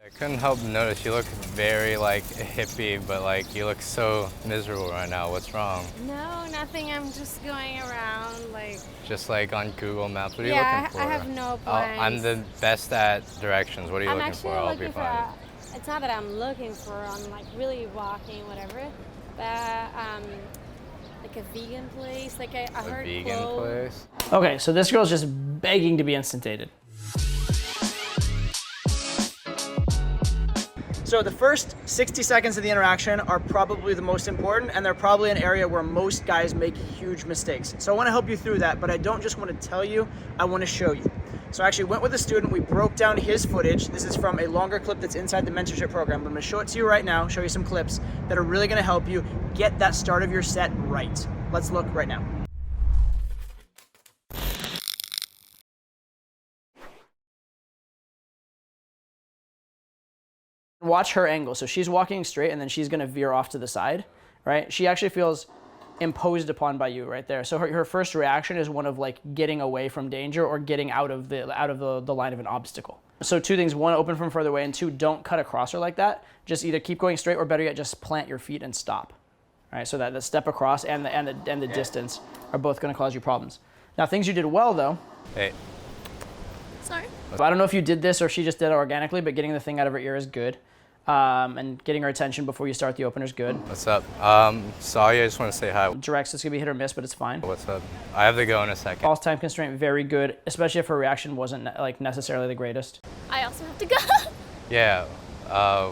I couldn't help notice you look very like a hippie, but like you look so miserable right now. What's wrong? No, nothing. I'm just going around like. Just like on Google Maps. What are you Yeah, looking for? I have no I'm plans. the best at directions. What are you I'm looking for? actually I'll be looking for. fine. It's not that I'm looking for. I'm like really walking, whatever. But like a vegan place. Like I A heard vegan clothes. place? Okay, so this girl's just begging to be instantated. So the first 60 seconds of the interaction are probably the most important, and they're probably an area where most guys make huge mistakes. So I want to help you through that, but I don't just want to tell you, I want to show you. So I actually went with a student, we broke down his footage. This is from a longer clip that's inside the mentorship program, but I'm going to show it to you right now, show you some clips that are really going to help you get that start of your set right. Let's look right now. Watch her angle. So she's walking straight and then she's going to veer off to the side, right? She actually feels imposed upon by you right there. So her first reaction is one of like getting away from danger or getting out of the line of an obstacle. So two things: one, open from further away, and two, don't cut across her like that. Just either keep going straight or better yet, just plant your feet and stop. All right, so that the step across and the distance are both going to cause you problems. Now, things you did well though. Hey. Sorry. I don't know if you did this or she just did it organically, but getting the thing out of her ear is good. And getting her attention before you start the opener is good. What's up? Sorry, I just want to say hi. Directs, it's gonna be hit or miss, but it's fine. What's up? I have to go in a second. False time constraint, very good, especially if her reaction wasn't like necessarily the greatest. I also have to go. Yeah.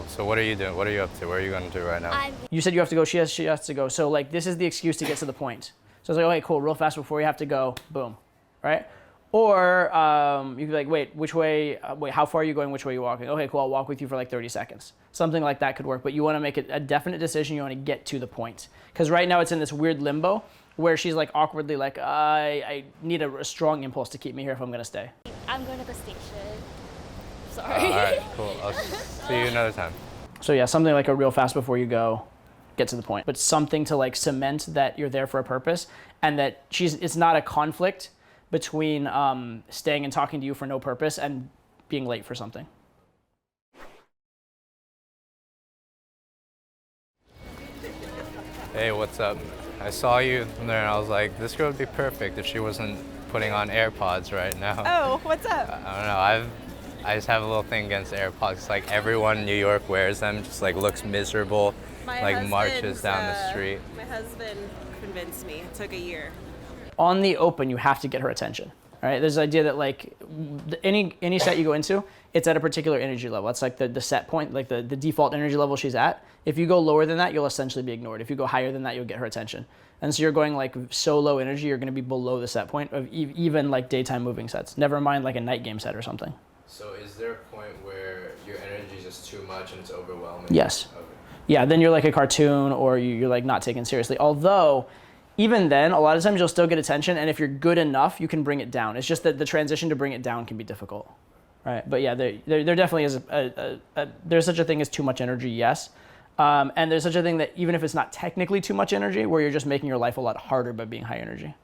So what are you doing? What are you up to? What are you going to do right now? You said you have to go, she has to go. So like this is the excuse to get to the point. So it's like, okay, cool, real fast before you have to go, boom, right? Or you could be like, wait, which way, wait, how far are you going, which way are you walking? Okay, cool, I'll walk with you for like 30 seconds. Something like that could work, but you wanna make it a definite decision, you wanna get to the point. Because right now it's in this weird limbo where she's like awkwardly like, I need a strong impulse to keep me here if I'm gonna stay. I'm going to the station. Sorry. All right, cool. I'll see you another time. So yeah, something like a real fast before you go, get to the point. But something to like cement that you're there for a purpose and that it's not a conflict between staying and talking to you for no purpose and being late for something. Hey, what's up? I saw you there and I was like, this girl would be perfect if she wasn't putting on AirPods right now. Oh, what's up? I don't know. I just have a little thing against AirPods. It's like everyone in New York wears them, just like looks miserable, like marches down the street. My husband convinced me. It took a year. On the open, you have to get her attention. All right, there's the idea that like any set you go into, it's at a particular energy level. It's like the set point, like the default energy level she's at. If you go lower than that, you'll essentially be ignored. If you go higher than that, you'll get her attention. And so you're going like so low energy, you're going to be below the set point of even like daytime moving sets. Never mind like a night game set or something. So is there a point where your energy is just too much and it's overwhelming? Yes. Okay. Yeah, then you're like a cartoon or you're like not taken seriously. Although, even then, a lot of times you'll still get attention, and if you're good enough, you can bring it down. It's just that the transition to bring it down can be difficult, right? But yeah, there definitely is there's such a thing as too much energy, yes. And there's such a thing that even if it's not technically too much energy, where you're just making your life a lot harder by being high energy,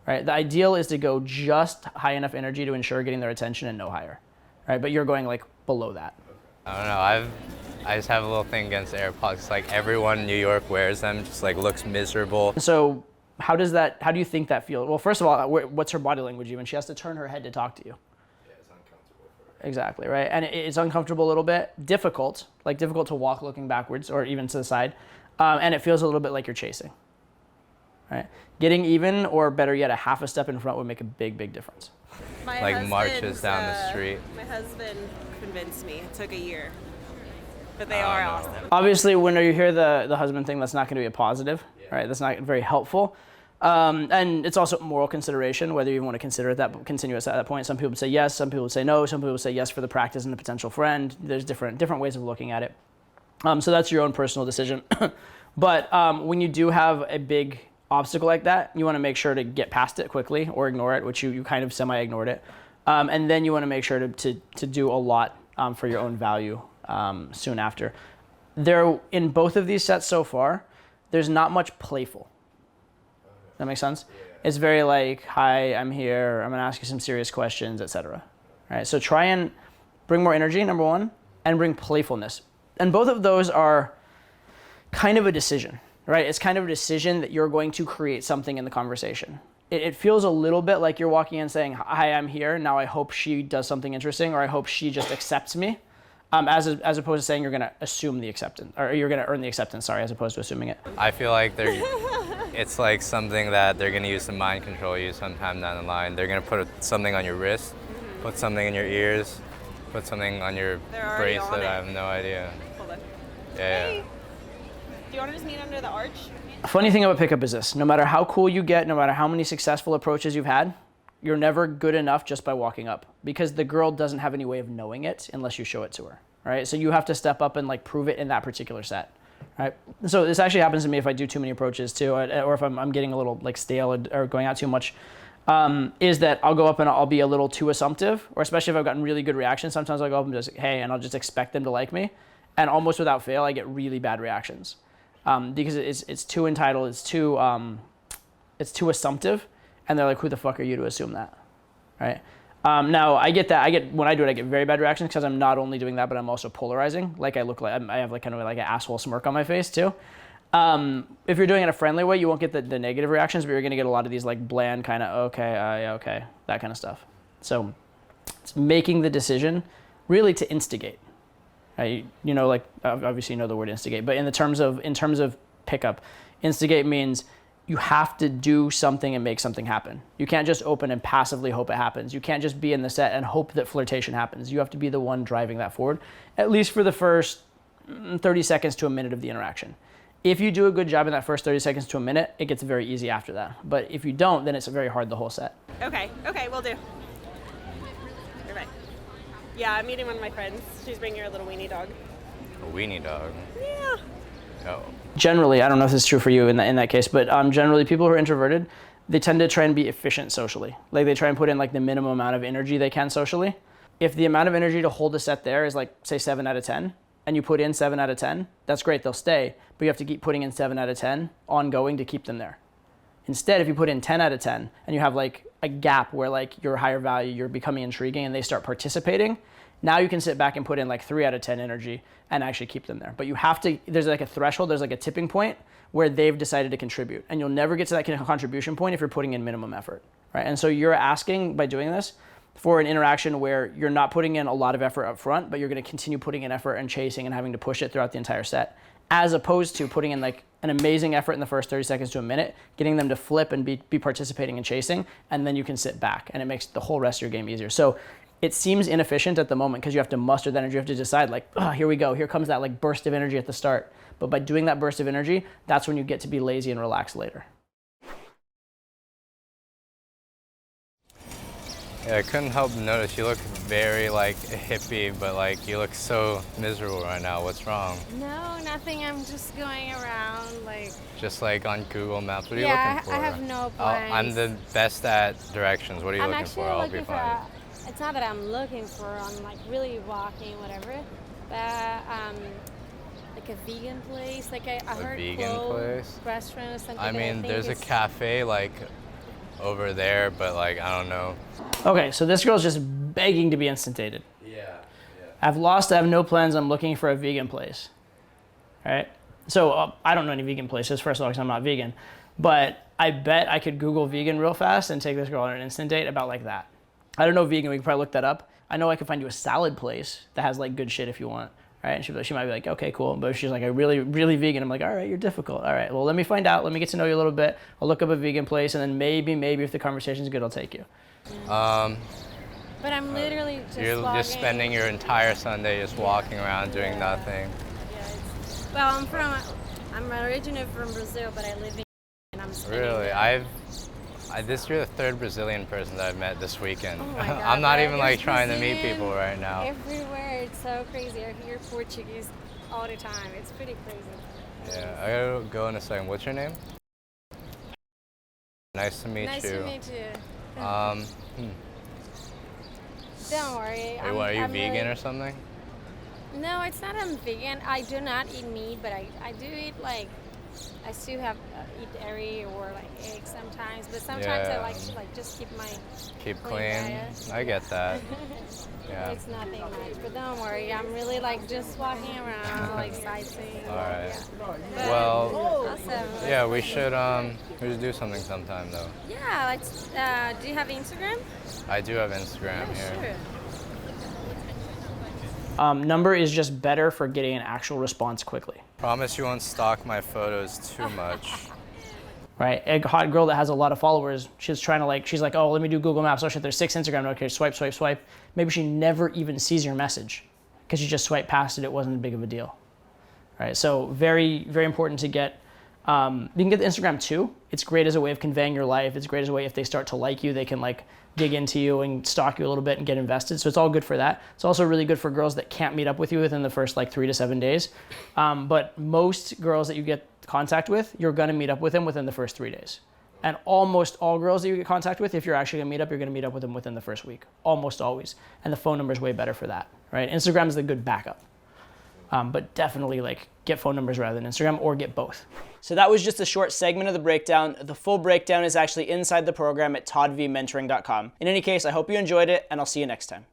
right? The ideal is to go just high enough energy to ensure getting their attention and no higher, right? But you're going like below that. I don't know. I just have a little thing against AirPods. It's like everyone in New York wears them, just like looks miserable. So how do you think that feels? Well, first of all, what's her body language even? She has to turn her head to talk to you. Yeah, it's uncomfortable for her. Exactly, right? And it's uncomfortable a little bit, difficult to walk looking backwards or even to the side. And it feels a little bit like you're chasing, right? Getting even, or better yet, a half a step in front would make a big, big difference. Like marches down the street. My husband convinced me. It took a year. But they are awesome. Obviously, when you hear the husband thing, that's not going to be a positive, right? That's not very helpful. And it's also moral consideration, whether you want to consider it that continuous at that point. Some people would say yes, some people would say no, some people would say yes for the practice and the potential friend. There's different ways of looking at it. So that's your own personal decision. But when you do have a big obstacle like that, you want to make sure to get past it quickly or ignore it, which you kind of semi-ignored it. And then you want to make sure to do a lot for your own value soon after. In both of these sets so far, there's not much playful. That makes sense? Yeah. It's very like, hi, I'm here, I'm gonna ask you some serious questions, etc. Right? So try and bring more energy, number one, and bring playfulness. And both of those are kind of a decision, right? It's kind of a decision that you're going to create something in the conversation. It feels a little bit like you're walking in saying, hi, I'm here. Now I hope she does something interesting, or I hope she just accepts me. As opposed to saying you're going to assume the acceptance, or you're going to earn the acceptance, sorry, as opposed to assuming it. I feel like it's like something that they're going to use to mind control you sometime down the line. They're going to put something on your wrist, put something in your ears, put something on your bracelet. I have no idea. Hold on. Yeah. Hey, do you want to just meet under the arch? A funny thing about pickup is this: no matter how cool you get, no matter how many successful approaches you've had, you're never good enough just by walking up, because the girl doesn't have any way of knowing it unless you show it to her, right? So you have to step up and like prove it in that particular set, right? So this actually happens to me if I do too many approaches too, or if I'm getting a little like stale or going out too much, is that I'll go up and I'll be a little too assumptive, or especially if I've gotten really good reactions, sometimes I'll go up and just, hey, and I'll just expect them to like me. And almost without fail, I get really bad reactions because it's too entitled, it's too assumptive. And they're like, who the fuck are you to assume that, right? Now, I get that. When I do it, I get very bad reactions because I'm not only doing that, but I'm also polarizing. Like I look like, I have like kind of like an asshole smirk on my face too. If you're doing it a friendly way, you won't get the negative reactions, but you're gonna get a lot of these like bland kind of, okay, yeah, okay, that kind of stuff. So it's making the decision really to instigate. You know, like obviously you know the word instigate, but in terms of pickup, instigate means you have to do something and make something happen. You can't just open and passively hope it happens. You can't just be in the set and hope that flirtation happens. You have to be the one driving that forward, at least for the first 30 seconds to a minute of the interaction. If you do a good job in that first 30 seconds to a minute, it gets very easy after that. But if you don't, then it's very hard the whole set. Okay, will do. Perfect. Yeah, I'm meeting one of my friends. She's bringing her little weenie dog. A weenie dog. Yeah. Oh. Generally, I don't know if this is true for you in that case, but generally people who are introverted, they tend to try and be efficient socially. Like they try and put in like the minimum amount of energy they can socially. If the amount of energy to hold a set there is like, say 7 out of 10, and you put in 7 out of 10, that's great, they'll stay, but you have to keep putting in 7 out of 10 ongoing to keep them there. Instead, if you put in 10 out of 10 and you have like a gap where like you're higher value, you're becoming intriguing and they start participating, now you can sit back and put in like 3 out of 10 energy and actually keep them there. But you have to, there's like a threshold, there's like a tipping point where they've decided to contribute. And you'll never get to that contribution point if you're putting in minimum effort, right? And so you're asking by doing this for an interaction where you're not putting in a lot of effort up front, but you're gonna continue putting in effort and chasing and having to push it throughout the entire set, as opposed to putting in like an amazing effort in the first 30 seconds to a minute, getting them to flip and be participating and chasing, and then you can sit back and it makes the whole rest of your game easier. So it seems inefficient at the moment because you have to muster that energy, you have to decide like, oh, here we go, here comes that like burst of energy at the start. But by doing that burst of energy, that's when you get to be lazy and relaxed later. Yeah, I couldn't help but notice you look very like hippie, but like you look so miserable right now. What's wrong? No, nothing. I'm just going around like. Just like on Google Maps. What are you Yeah, looking for? I have no plans. I'm the best at directions. What are you I'm looking actually for? I'll looking be for. fine. It's not that I'm looking for. I'm like really walking, whatever. But like a vegan place. Like I heard vegan place? restaurant or something. I that mean, think there's a is- cafe like over there, but like I don't know. Okay, so this girl's just begging to be instantated. Yeah. I've lost, I have no plans, I'm looking for a vegan place. All right? So I don't know any vegan places, first of all, because I'm not vegan. But I bet I could Google vegan real fast and take this girl on an instant date about like that. I don't know vegan, we could probably look that up. I know I could find you a salad place that has like good shit if you want. Right? And she might be like, okay, cool. But if she's like, I really vegan, I'm like, all right, you're difficult. All right, well, let me find out. Let me get to know you a little bit. I'll look up a vegan place, and then maybe if the conversation's good, I'll take you. But I'm literally just You're walking. just spending your entire Sunday just walking around doing Yeah. nothing. Yeah, well, I'm originally from Brazil, but I live in and I'm spending Really, the- you're the third Brazilian person that I've met this weekend. Oh my God, I'm not but even like there's trying to meet Brazilian people right now. Everywhere, it's so crazy. I hear Portuguese all the time. It's pretty crazy. Yeah, I gotta go in a second. What's your name? Nice to meet Nice you. to meet you. Don't worry. Are you I'm vegan really- or something? No, it's not I'm vegan. I do not eat meat, but I do eat like I still have eat dairy or like eggs sometimes, but sometimes I like to just keep clean. diet. I get that. Yeah. It's nothing much, but don't worry. I'm really like just walking around, like sightseeing. All right. Yeah. Well, Awesome. yeah, we should do something sometime though. Yeah, do you have Instagram? I do have Instagram here. Sure. Number is just better for getting an actual response quickly. Promise you won't stalk my photos too much. Right? A hot girl that has a lot of followers, she's like, oh, let me do Google Maps. Oh shit, there's 6 Instagram. Okay, swipe, swipe, swipe. Maybe she never even sees your message because you just swiped past it. It wasn't big of a deal. Right? So very, very important to get. You can get the Instagram too. It's great as a way of conveying your life. It's great as a way if they start to like you, they can like dig into you and stalk you a little bit and get invested. So it's all good for that. It's also really good for girls that can't meet up with you within the first like 3 to 7 days. But most girls that you get contact with, you're gonna meet up with them within the first 3 days. And almost all girls that you get contact with, if you're actually gonna meet up, you're gonna meet up with them within the first week. Almost always. And the phone number is way better for that, right? Instagram is the good backup. But definitely like get phone numbers rather than Instagram, or get both. So that was just a short segment of the breakdown. The full breakdown is actually inside the program at toddvmentoring.com. In any case, I hope you enjoyed it, and I'll see you next time.